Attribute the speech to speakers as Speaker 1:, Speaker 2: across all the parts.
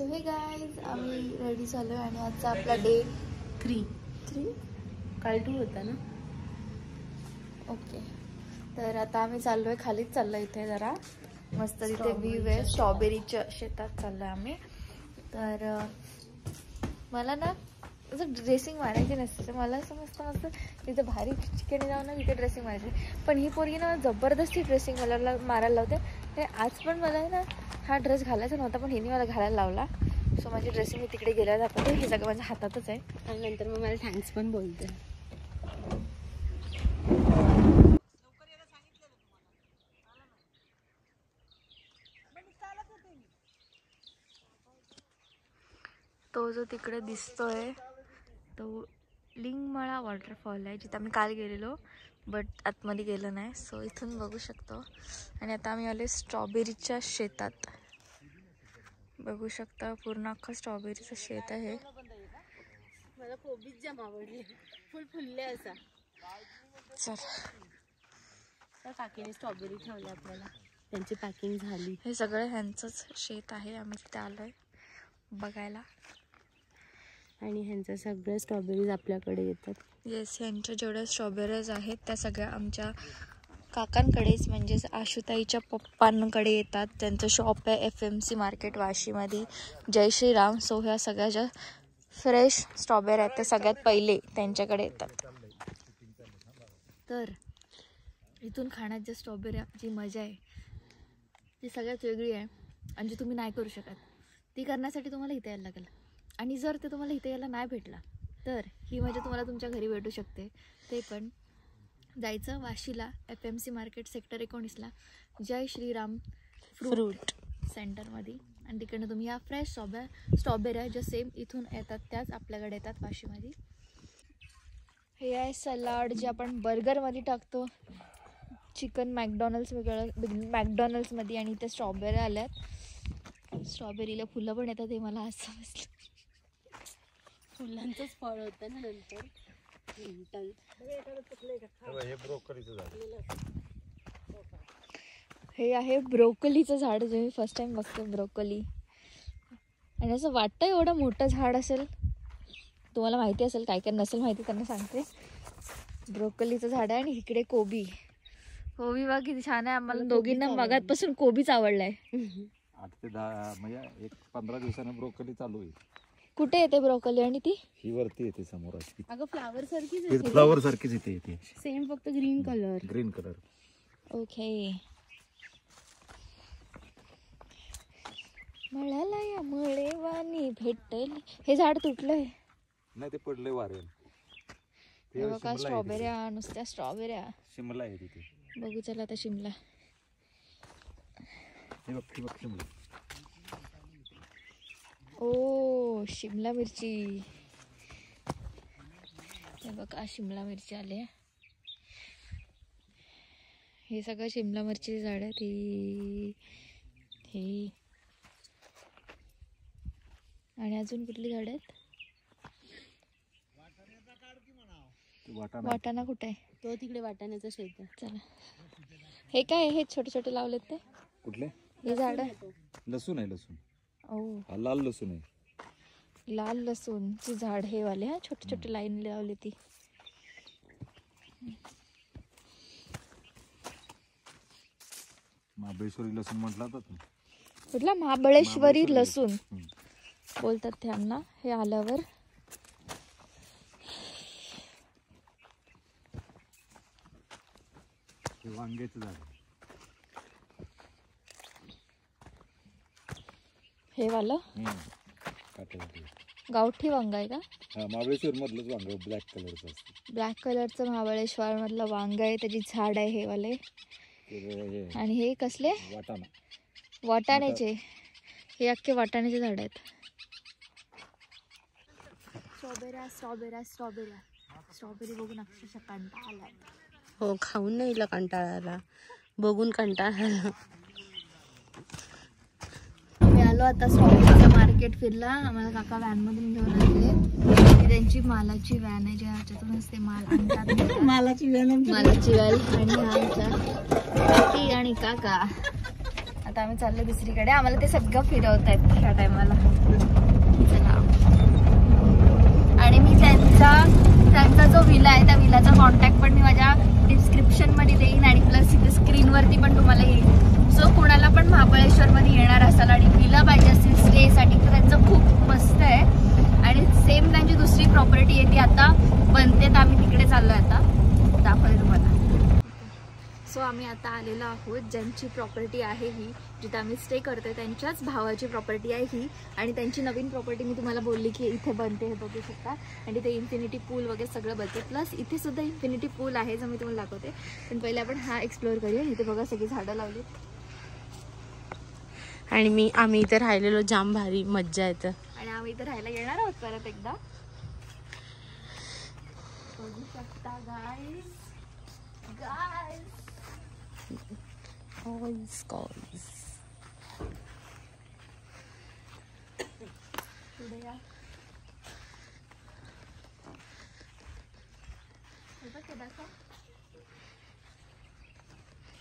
Speaker 1: हे गाईज आम्ही रेडी झालो आणि आजचा आपला डे 3
Speaker 2: काल 2 होता ना.
Speaker 1: ओके, तर आता आम्ही चाललोय, खालीच चाललोय. इथे जरा मस्त तिथे व्ह्यू आहे, स्ट्रॉबेरीच्या शेतात चाललोय आम्ही. तर मला ना असं ड्रेसिंग मारायची नसते, तर मला असं मस्त तिथे भारी ठिकाणी जाऊन ना तिथे ड्रेसिंग मारायची. पण ही पोरगी ना जबरदस्ती ड्रेसिंग मला मारायला लावते. ते आज पण मला ना हा ड्रेस घालायचा नव्हता, पण हिने मला घालायला लावला. सो माझी ड्रेसिंग मी तिकडे गेल्यावर दाखवते. हे सगळं माझ्या हातातच आहे.
Speaker 2: आणि नंतर मग मला थँक्स पण बोलते.
Speaker 1: तो जो तिकडे दिसतोय तो लिंगमळा वॉटरफॉल आहे, जिथे आम्ही काल गेलेलो बट आतमध्ये गेलो नाही. सो इथून बघू शकतो. आणि आता आम्ही आले स्ट्रॉबेरीच्या शेतात. बघू शकता पूर्ण अख्खा स्ट्रॉबेरीचं शेत आहे.
Speaker 2: मला कोबीच जाम आवडले, फुलले असा. तर काकीने स्ट्रॉबेरी ठेवले आपल्याला, त्यांची पॅकिंग झाली.
Speaker 1: हे सगळं ह्यांचंच शेत आहे. आम्ही तिथे आलोय बघायला.
Speaker 2: आणि ह्यांचं सगळं स्ट्रॉबेरीज आपल्याकडे येतात.
Speaker 1: येस, ह्यांच्या जेवढ्या स्ट्रॉबेरीज आहेत त्या सगळ्या आमच्या काकांकडेच, म्हणजेच आशुताईच्या पप्पांकडे येतात. त्यांचं शॉप आहे FMC मार्केट वाशीमध्ये, जय श्रीराम. सो ह्या सगळ्या ज्या फ्रेश स्ट्रॉबेरी आहेत त्या सगळ्यात पहिले त्यांच्याकडे येतात. तर इथून खाण्यात ज्या स्ट्रॉबेरीची मजा आहे ती सगळ्यात वेगळी आहे, आणि जी तुम्ही नाही करू शकत. ती करण्यासाठी तुम्हाला इथे यायला लागेल. आणि जर ते तुम्हाला इथे यायला नाही भेटला तर ही मजा तुम्हाला तुमच्या घरी भेटू शकते. ते पण जायचं वाशीला FMC मार्केट सेक्टर 19ला जय श्रीराम फ्रूट सेंटरमध्ये. आणि तिकडनं तुम्ही ह्या फ्रेश स्ट्रॉबेऱ्या ज्या सेम इथून येतात त्याच आपल्याकडे येतात वाशीमध्ये. हे आहे सलाड जे आपण बर्गरमध्ये टाकतो, चिकन मॅकडॉनल्ड्समध्ये. आणि त्या स्ट्रॉबेऱ्या आल्यात. स्ट्रॉबेरीला फुलं पण येतात, हे मला असं समजलं.
Speaker 2: फुलांचंच फळ होतं ना नंतर.
Speaker 1: हे आहे ब्रोकोलीचं झाड, जे मी फर्स्ट टाइम बघते ब्रोकोली. आणि असं वाटतं एवढं मोठं झाड असेल. तुम्हाला माहिती असेल, काय काय नसेल माहिती त्यांना सांगते. ब्रोकोलीचं झाड आहे. आणि इकडे कोबी बघ किती छान आहे. आम्हाला दोघींना मगातपासून कोबीच आवडलाय.
Speaker 3: 8 ते 10 म्हणजे 15 दिवसानं ब्रोकोली चालू आहे.
Speaker 1: कुठे येते ब्रोकोली? आणि ती
Speaker 3: ही वरती येते समोर.
Speaker 2: अगं फ्लावर सारखीच
Speaker 3: फ्लावर सारखीच येते
Speaker 2: सेम, फक्त ग्रीन कलर.
Speaker 1: ओके. मळाला मळेवानी भेटली. हे झाड तुटलंय
Speaker 3: नाही, ते पडलंय वाऱ्यान.
Speaker 1: हे बघा स्ट्रॉबेऱ्या, नुसत्या स्ट्रॉबेऱ्या.
Speaker 3: शिमला आहे तिथे.
Speaker 1: बघू चला आता शिमला.
Speaker 3: हे बघ शिमला.
Speaker 1: ओ शिमला मिरची. हे बघा शिमला मिरची आले. हे सगळं शिमला मिरची झाड आहेत. हे आणि अजून कुठली झाड आहेत? वाटाणा कुठे आहे?
Speaker 2: तो तिकडे वाटाण्याचा शेत आहे.
Speaker 1: चला. हे काय हे छोटे छोटे लावलेत ते
Speaker 3: कुठले?
Speaker 1: हे झाड.
Speaker 3: लसूण आहे. लसूण.
Speaker 1: ओ
Speaker 3: लाल लसूण आहे.
Speaker 1: लाल लसूणची झाड हे वाले. हा छोटे छोटे लाईन लावले ती.
Speaker 3: महाबळेश्वरी लसूण म्हटलं जातं.
Speaker 1: कुठला? महाबळेश्वरी लसूण बोलतात त्यांना. हे आल्यावर
Speaker 3: वांग्याचं झाड.
Speaker 1: हे वाला गावठी वांग आहे का?
Speaker 3: महाबळेश्वर मधलंच वांग, ब्लॅक कलरचं असतं.
Speaker 1: ब्लॅक कलरचं महाबळेश्वर मधलं वांग आहे. त्याची झाड आहे हे वाले. आणि हे कसले? वाटाण्याचे. हे अख्खे वाटाण्याचे झाड आहेत. स्ट्रॉबेरी बघून अक्षरशः कंटाळा आलाय.
Speaker 2: हो, खाऊन नाही हिला कंटाळा आला, बघून कंटाळा आला.
Speaker 1: आम्ही आलो आता स्ट्रॉबेरीचं मार्केट फिरला. आम्हाला काका व्हॅनमधून घेऊन आले. त्यांची मालाची व्हॅन आहे, ज्याच्यातूनच ते माल आणतात. मालाची व्हॅन. आणि आमच्या काकी आणि काका आता आम्ही चाललो दुसरीकडे. आम्हाला ते सगळं फिरवत आहेत ह्या टायमाला. चला. आणि मी त्यांचा जो विला आहे त्या विलाचा कॉन्टॅक्ट पण मी माझ्या डिस्क्रिप्शन मध्ये देईन आणि प्लस इथे स्क्रीनवरती पण तुम्हाला येईल. सो कोणाला पण महाबळेश्वर मध्ये येणार असाल आणि विला पाहिजे असेल स्टे साठी तर त्यांचं खूप मस्त आहे. आणि सेम त्यांची दुसरी प्रॉपर्टी आहे ती आता बनते, तर आम्ही तिकडे चाललोय. आता दाखवते तुम्हाला. सो आम्ही आता आलेलो आहोत. ज्यांची प्रॉपर्टी आहे ही, जिथे आम्ही स्टे करतोय त्यांच्याच भावाची प्रॉपर्टी आहे ही. आणि त्यांची नवीन प्रॉपर्टी मी तुम्हाला बोलली की इथे बनते, हे बघू शकता. आणि तिथे इन्फिनिटी पूल वगैरे सगळं बनते. प्लस इथे सुद्धा इन्फिनिटी पूल आहे जो मी तुम्हाला दाखवते. पण पहिले आपण हा एक्सप्लोअर करूया. इथे बघा सगळी झाडं लावली.
Speaker 2: आणि आम्ही इथे राहिलेलो, जाम भारी मज्जा येतं.
Speaker 1: आणि आम्ही इथे राहायला येणार आहोत परत एकदा. बघू शकता गाईस. पुढे या.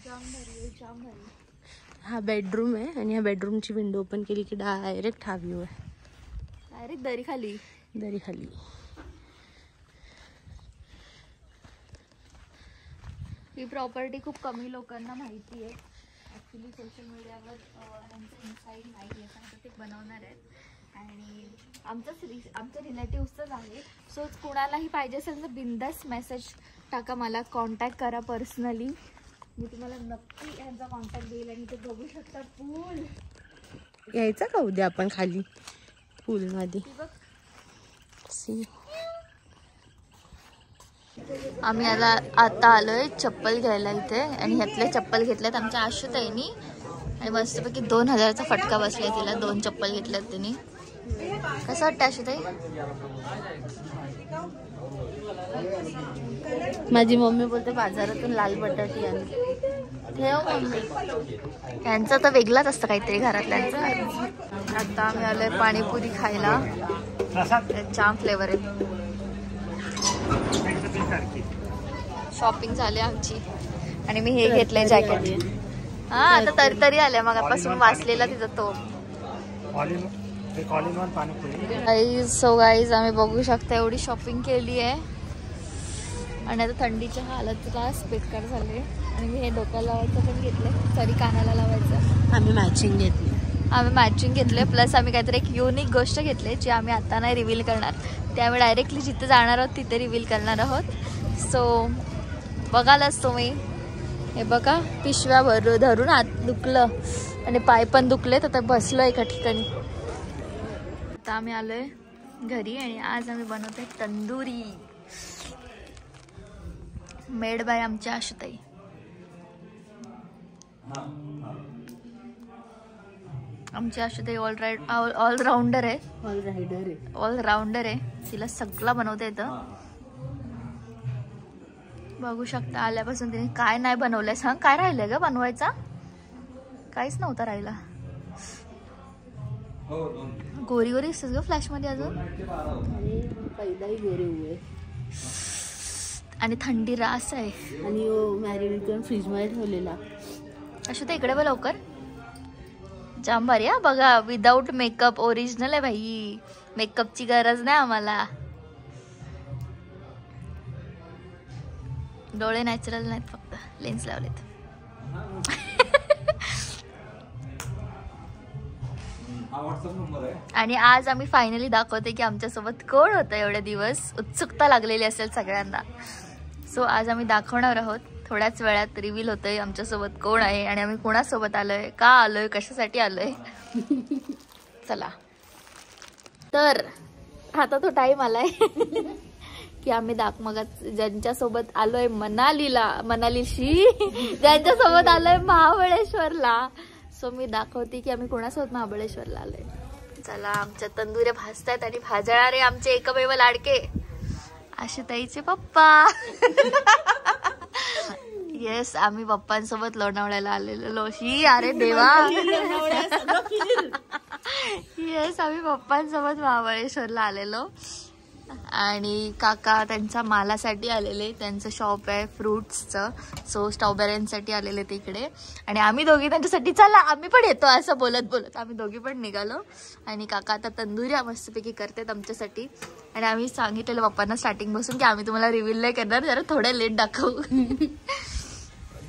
Speaker 1: जाम भारी.
Speaker 2: हा बेडरूम आहे आणि ह्या बेडरूमची विंडो ओपन केली की डायरेक्ट हा व्ह्यू आहे.
Speaker 1: डायरेक्ट दरी खाली. ही प्रॉपर्टी खूप कमी लोकांना माहिती आहे. ॲक्च्युली सोशल मीडियावर त्यांचं इन्साईड नाही आहे, पण ते बनवणार आहेत. आणि आमच्या रिलेटिव्सचंच आहे. सो कोणालाही पाहिजे असेल तर बिंदास मेसेज टाका, मला कॉन्टॅक्ट करा पर्सनली. मी तुम्हाला नक्की यांचा कॉन्टॅक्ट देईल. आणि ते बघू शकता पूल.
Speaker 2: यायचं का उद्या आपण खाली पूलमध्ये?
Speaker 1: आम्ही आता आलोय चप्पल घ्यायला इथे. आणि ह्यातले चप्पल घेतल्यात आमच्या आशुताईनी. आणि मस्तपैकी 2000चा फटका बसलाय तिला. 2 चप्पल घेतल्यात तिने. कसं वाटतं आशुताई?
Speaker 2: माझी मम्मी बोलते बाजारातून लाल बटाटी आणली.
Speaker 1: ठेव मम्मी. त्यांचं तर वेगळाच असतं काहीतरी घरातल्यांचं. आता आम्ही आलोय पाणीपुरी खायला. जाम फ्लेवर आहे. शॉपिंग झाली आमची. आणि मी हे घेतलंय जॅकेट. हा आता तरी आल्या मगापासून वाचलेला तिचा तो. सो गाईज आम्ही बघू शकता एवढी शॉपिंग केली आहे. आणि आता थंडीच्या हालत क्लास बेकार झाले. आणि मी हे डोक्याला लावायचं पण घेतलं, सॉरी कानाला लावायचं.
Speaker 2: आम्ही मॅचिंग घेतले. प्लस आम्ही काहीतरी एक युनिक गोष्ट घेतली जी आम्ही आता नाही रिव्हील करणार. ते आम्ही डायरेक्टली जिथे जाणार आहोत तिथे रिव्हील करणार आहोत. सो बघालच तुम्ही. हे बघा पिशव्या धरून हात दुखलं आणि पाय पण दुखले, तर बसलो एका ठिकाणी. आता आम्ही आलोय घरी आणि आज आम्ही बनवतोय तंदुरी. मेड बाय आमच्या आशुताई. आमची आशुताई ऑलराऊंडर आहे. तिला सगळं बनवता येतं. बघू शकता आल्यापासून तिने काय नाही बनवलंय. सांग काय राहिलंय ग बनवायचा? काहीच नव्हतं राहिला. गोरी गोरी दिसतेस ग फ्लॅश मध्ये अजून. आणि थंडी रास आहे. आणि मॅरिनेट करून फ्रीज मध्ये ठेवलेला.
Speaker 1: अशा तर इकडे बघ लवकर. जाम भारी. हा बघा विदाऊट मेकअप. ओरिजिनल आहे भाई. मेकअपची गरज नाही आम्हाला. डोळे नॅचरल नाहीत, फक्त लेन्स लावलेत. आणि आज आम्ही फायनली दाखवते की आमच्यासोबत कोण होतं. एवढे दिवस उत्सुकता लागलेली असेल सगळ्यांना. सो आज आम्ही दाखवणार आहोत. थोड्याच वेळात रिव्हील होतंय आमच्यासोबत कोण आहे आणि आम्ही कोणासोबत आलोय, का आलोय, कशासाठी आलोय. चला तर आता तो टाइम आलाय की आम्ही मग ज्यांच्यासोबत आलोय मनालीशी ज्यांच्यासोबत आलोय महाबळेश्वरला. सो मी दाखवते की आम्ही कोणासोबत महाबळेश्वरला आलोय. चला आमच्या तंदुऱ्या भाजतायत आणि भाजणारे आमचे एकमेव लाडके आशुताईचे पप्पा. येस आम्ही पप्पांसोबत लोणावळ्याला आलेलो. अरे देवा. येस आम्ही पप्पांसोबत महाबळेश्वरला आलेलो.
Speaker 2: आणि काका त्यांच्या मालासाठी आलेले, त्यांचं शॉप आहे फ्रुट्सचं, सो स्ट्रॉबेऱ्यांसाठी आलेले ते इकडे. आणि आम्ही दोघी त्यांच्यासाठी चला आम्ही पण येतो असं बोलत बोलत आम्ही दोघी पण निघालो. आणि काका आता तंदुऱ्या मस्तपैकी करतात आमच्यासाठी. आणि आम्ही सांगितलेलं पप्पांना स्टार्टिंग बसून की आम्ही तुम्हाला रिव्हील नाही करणार, जरा थोड्या लेट दाखवू.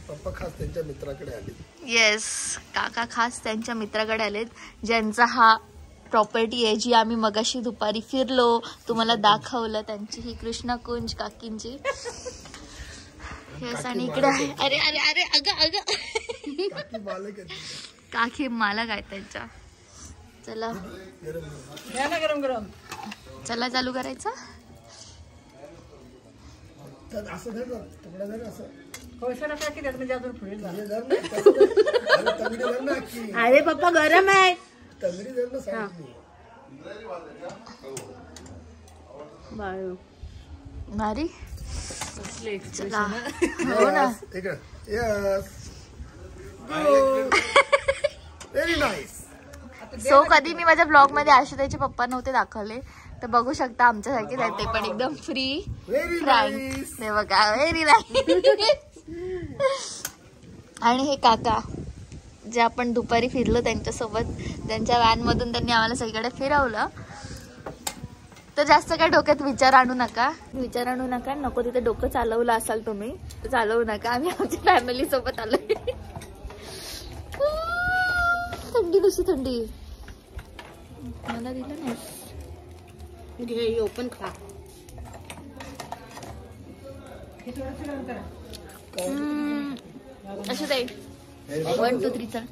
Speaker 4: पप्पा खास त्यांच्या मित्राकडे आले.
Speaker 2: येस, काका खास त्यांच्या मित्राकडे आलेत, ज्यांचा हा प्रॉपर्टी आहे जी आम्ही मगाशी दुपारी फिरलो तुम्हाला दाखवलं, त्यांची ही कृष्णकुंज काकींची. येस, आणि इकडे आहे अरे अरे अरे अगं अगं काकी मालक आहेत त्यांच्या. चला
Speaker 5: गरम गरम
Speaker 2: चला चालू करायचं.
Speaker 4: असं धर ना, तुकडा धर असं.
Speaker 5: म्हणजे अजून पुढे जा.
Speaker 4: हे धर ना, तंगडी धर ना अख्खी.
Speaker 5: अरे पप्पा गरम आहे.
Speaker 4: तंगडी धर ना साईडनी.
Speaker 2: भारी. चला हो ना.
Speaker 4: इकडे यस, व्हेरी नाईस.
Speaker 2: सो कधी मी माझ्या ब्लॉग मध्ये आशुताईचे पप्पा नव्हते दाखवले, तर बघू शकता आमच्यासारखेच आहेत ते पण, एकदम फ्री
Speaker 4: व्हेरी
Speaker 2: फ्रँक.
Speaker 4: नाईस.
Speaker 2: ते बघा व्हेरी नाईस. आणि हे काका जे आपण दुपारी फिरलो त्यांच्यासोबत, त्यांच्या व्हॅन मधून त्यांनी आम्हाला सगळीकडे फिरवलं. तर जास्त काय डोक्यात विचार आणू नका, नको तिथे डोकं चालवलं असाल तुम्ही तर चालवू नका. आम्ही आमच्या फॅमिली सोबत आलोय. थंडी कशी थंडी मला दिलं नाही.
Speaker 5: घे ओपन खा.
Speaker 2: असं ते 1 2 3 चल.